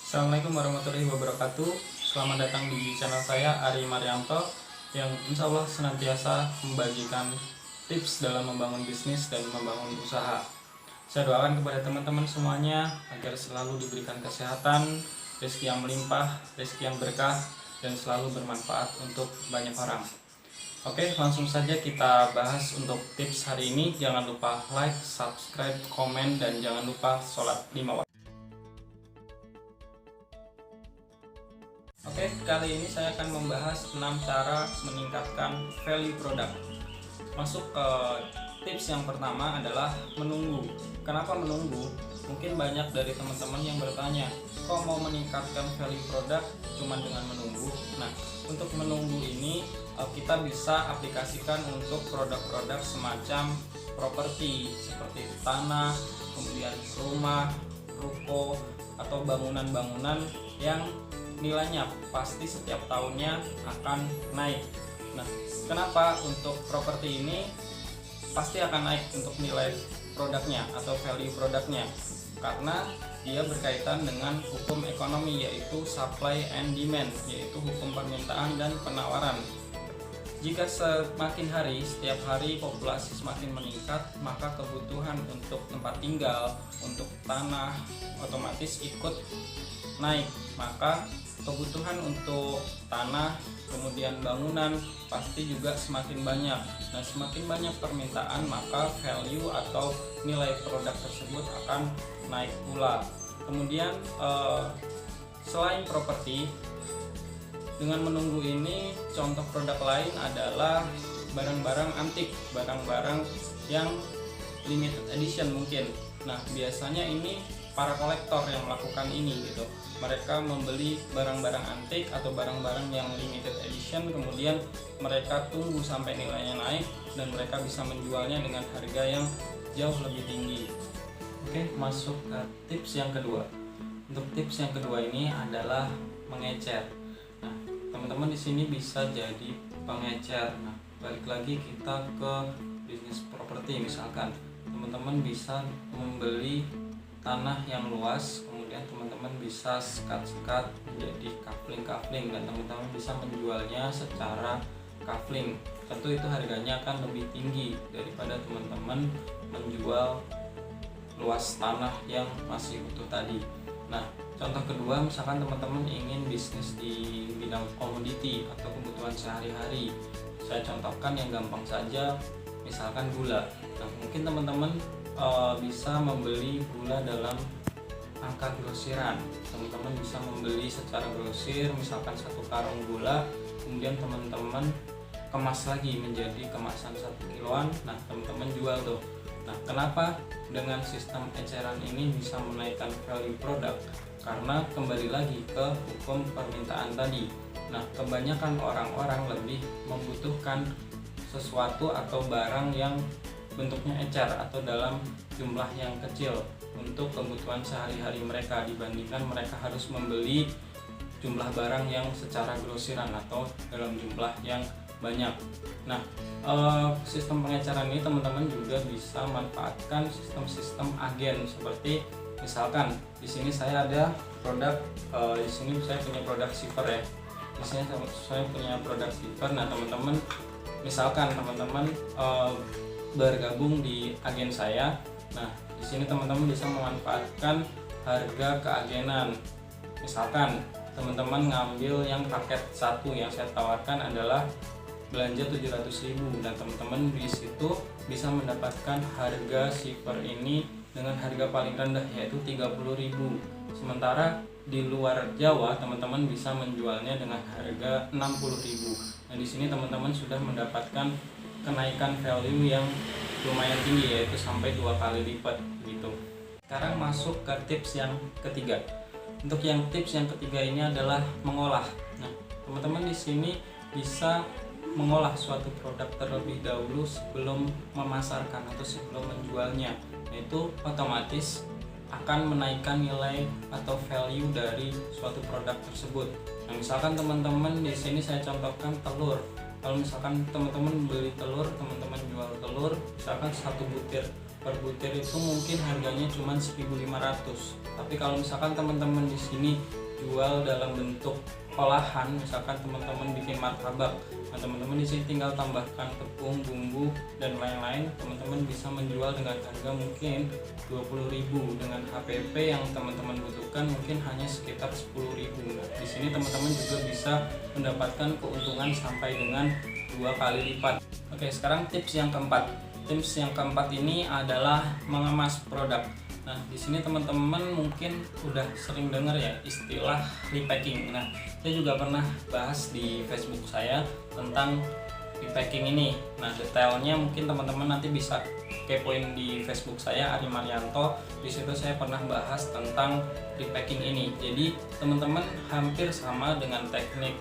Assalamualaikum warahmatullahi wabarakatuh. Selamat datang di channel saya Ari Marianto yang insya Allah senantiasa membagikan tips dalam membangun bisnis dan membangun usaha. Saya doakan kepada teman-teman semuanya agar selalu diberikan kesehatan, rezeki yang melimpah, rezeki yang berkah, dan selalu bermanfaat untuk banyak orang. Oke, langsung saja kita bahas untuk tips hari ini. Jangan lupa like, subscribe, komen, dan jangan lupa sholat 5 waktu. Oke, kali ini saya akan membahas 6 cara meningkatkan value produk. Masuk ke tips yang pertama adalah menunggu. Kenapa menunggu? Mungkin banyak dari teman-teman yang bertanya, kok mau meningkatkan value produk cuma dengan menunggu? Nah, untuk menunggu ini kita bisa aplikasikan untuk produk-produk semacam properti seperti tanah, kemudian rumah, ruko, atau bangunan-bangunan yang nilainya pasti setiap tahunnya akan naik. Nah, kenapa untuk properti ini pasti akan naik untuk nilai produknya atau value produknya? Karena dia berkaitan dengan hukum ekonomi, yaitu supply and demand, yaitu hukum permintaan dan penawaran. Jika semakin hari, setiap hari populasi semakin meningkat, maka kebutuhan untuk tempat tinggal, untuk tanah otomatis ikut naik. Maka kebutuhan untuk tanah, kemudian bangunan pasti juga semakin banyak. Nah, semakin banyak permintaan, maka value atau nilai produk tersebut akan naik pula. Kemudian selain properti, dengan menunggu ini, contoh produk lain adalah barang-barang antik, barang-barang yang limited edition mungkin. Nah, biasanya ini para kolektor yang melakukan ini gitu. Mereka membeli barang-barang antik atau barang-barang yang limited edition, kemudian mereka tunggu sampai nilainya naik dan mereka bisa menjualnya dengan harga yang jauh lebih tinggi. Oke, masuk ke tips yang kedua. Untuk tips yang kedua ini adalah mengecer. Nah, teman-teman di sini bisa jadi pengecer. Nah, balik lagi kita ke bisnis properti, misalkan teman-teman bisa membeli tanah yang luas, kemudian teman-teman bisa sekat-sekat menjadi kafling-kafling dan teman-teman bisa menjualnya secara kafling. Tentu itu harganya akan lebih tinggi daripada teman-teman menjual luas tanah yang masih utuh tadi. Nah, contoh kedua, misalkan teman-teman ingin bisnis di bidang komoditi atau kebutuhan sehari-hari. Saya contohkan yang gampang saja, misalkan gula. Nah, mungkin teman-teman bisa membeli gula dalam angka grosiran. Teman-teman bisa membeli secara grosir, misalkan 1 karung gula, kemudian teman-teman kemas lagi menjadi kemasan 1 kiloan. Nah, teman-teman jual tuh. Nah, kenapa dengan sistem eceran ini bisa menaikkan value produk? Karena kembali lagi ke hukum permintaan tadi. Nah, kebanyakan orang-orang lebih membutuhkan sesuatu atau barang yang bentuknya ecer atau dalam jumlah yang kecil untuk kebutuhan sehari-hari mereka, dibandingkan mereka harus membeli jumlah barang yang secara grosiran atau dalam jumlah yang banyak. Nah, sistem pengeceran ini teman-teman juga bisa manfaatkan sistem-sistem agen, seperti misalkan di sini saya ada produk, di sini saya punya produk zipper ya. Di sini saya punya produk zipper. Nah, teman-teman misalkan teman-teman bergabung di agen saya. Nah, di sini teman-teman bisa memanfaatkan harga keagenan. Misalkan teman-teman ngambil yang paket 1 yang saya tawarkan adalah belanja 700.000 dan teman-teman di situ bisa mendapatkan harga zipper ini dengan harga paling rendah, yaitu 30.000. Sementara di luar Jawa teman-teman bisa menjualnya dengan harga 60.000. Nah, di sini teman-teman sudah mendapatkan kenaikan value yang lumayan tinggi, yaitu sampai 2 kali lipat gitu. Sekarang masuk ke tips yang ketiga. Untuk yang tips yang ketiga ini adalah mengolah. Nah, teman-teman di sini bisa mengolah suatu produk terlebih dahulu sebelum memasarkan atau sebelum menjualnya. Itu otomatis akan menaikkan nilai atau value dari suatu produk tersebut. Nah, misalkan teman-teman di sini saya contohkan telur. Kalau misalkan teman-teman beli telur, teman-teman jual telur, misalkan 1 butir per butir itu mungkin harganya cuma 1.500. Tapi kalau misalkan teman-teman di sini jual dalam bentuk olahan, misalkan teman-teman bikin martabak, nah teman-teman di sini tinggal tambahkan tepung, bumbu dan lain-lain, teman-teman bisa menjual dengan harga mungkin 20.000 dengan HPP yang teman-teman butuhkan mungkin hanya sekitar 10.000. Nah, di sini teman-teman juga bisa mendapatkan keuntungan sampai dengan 2 kali lipat. Oke, sekarang tips yang keempat. Tips yang keempat ini adalah mengemas produk. Nah, di sini teman-teman mungkin udah sering dengar ya istilah repacking. Nah, saya juga pernah bahas di Facebook saya tentang repacking ini. Nah, detailnya mungkin teman-teman nanti bisa kepoin di Facebook saya, Ari Marianto. Di situ saya pernah bahas tentang repacking ini. Jadi, teman-teman hampir sama dengan teknik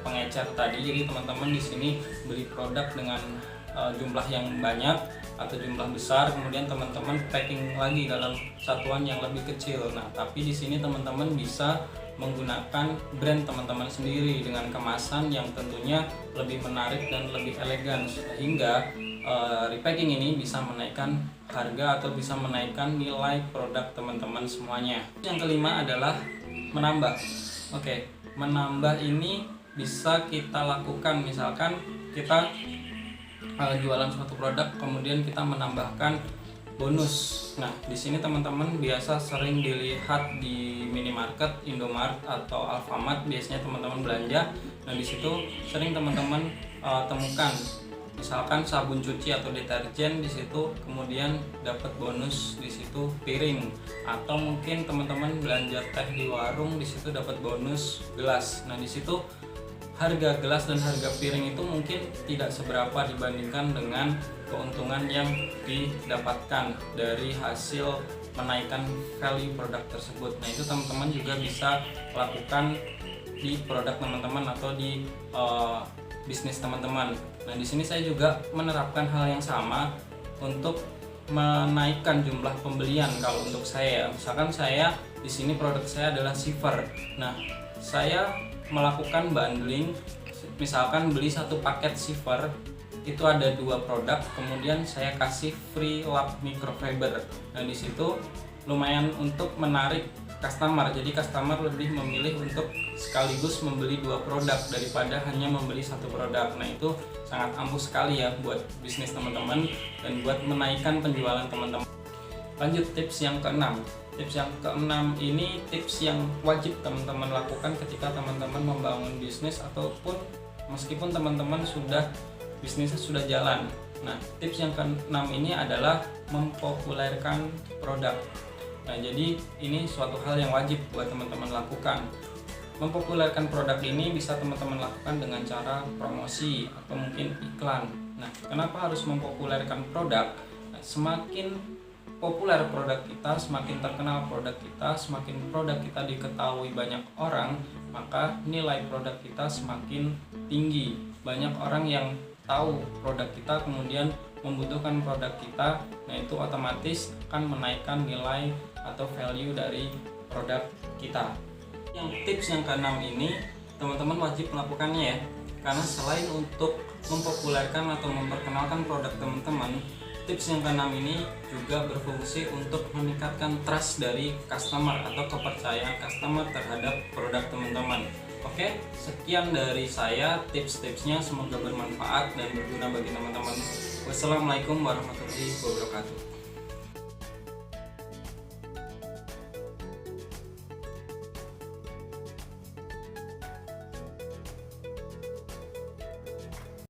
pengecer tadi. Jadi, teman-teman di sini beli produk dengan jumlah yang banyak atau jumlah besar, kemudian teman-teman packing lagi dalam satuan yang lebih kecil. Nah, tapi di sini teman-teman bisa menggunakan brand teman-teman sendiri dengan kemasan yang tentunya lebih menarik dan lebih elegan, sehingga repacking ini bisa menaikkan harga atau bisa menaikkan nilai produk teman-teman semuanya. Yang kelima adalah menambah. Oke, menambah ini bisa kita lakukan, misalkan kita jualan suatu produk kemudian kita menambahkan bonus. Nah, di sini teman-teman biasa sering dilihat di minimarket, Indomaret atau Alfamart, biasanya teman-teman belanja. Nah, di situ sering teman-teman temukan misalkan sabun cuci atau deterjen, di situ kemudian dapat bonus di situ piring, atau mungkin teman-teman belanja teh di warung, di situ dapat bonus gelas. Nah, di situ harga gelas dan harga piring itu mungkin tidak seberapa dibandingkan dengan keuntungan yang didapatkan dari hasil menaikkan value produk tersebut. Nah, itu teman-teman juga bisa lakukan di produk teman-teman atau di bisnis teman-teman. Nah, di sini saya juga menerapkan hal yang sama untuk menaikkan jumlah pembelian. Kalau untuk saya, misalkan saya di sini produk saya adalah Siver. Nah, saya melakukan bundling, misalkan beli satu paket Siver itu ada 2 produk, kemudian saya kasih free lap microfiber. Nah, di situ lumayan untuk menarik customer, jadi customer lebih memilih untuk sekaligus membeli 2 produk daripada hanya membeli 1 produk. Nah, itu sangat ampuh sekali ya buat bisnis teman-teman dan buat menaikkan penjualan teman-teman. Lanjut tips yang keenam. Tips yang keenam ini tips yang wajib teman-teman lakukan ketika teman-teman membangun bisnis ataupun meskipun teman-teman bisnisnya sudah jalan. Nah, tips yang keenam ini adalah mempopulerkan produk. Nah, jadi ini suatu hal yang wajib buat teman-teman lakukan. Mempopulerkan produk ini bisa teman-teman lakukan dengan cara promosi atau mungkin iklan. Nah, kenapa harus mempopulerkan produk? Nah, semakin populer produk kita, semakin terkenal produk kita, semakin produk kita diketahui banyak orang, maka nilai produk kita semakin tinggi. Banyak orang yang tahu produk kita kemudian membutuhkan produk kita. Nah, itu otomatis akan menaikkan nilai atau value dari produk kita. Yang tips yang keenam ini teman-teman wajib melakukannya ya, karena selain untuk mempopulerkan atau memperkenalkan produk teman-teman, tips yang keenam ini juga berfungsi untuk meningkatkan trust dari customer atau kepercayaan customer terhadap produk teman-teman. Oke, sekian dari saya tips-tipsnya, semoga bermanfaat dan berguna bagi teman-teman. Wassalamualaikum warahmatullahi wabarakatuh.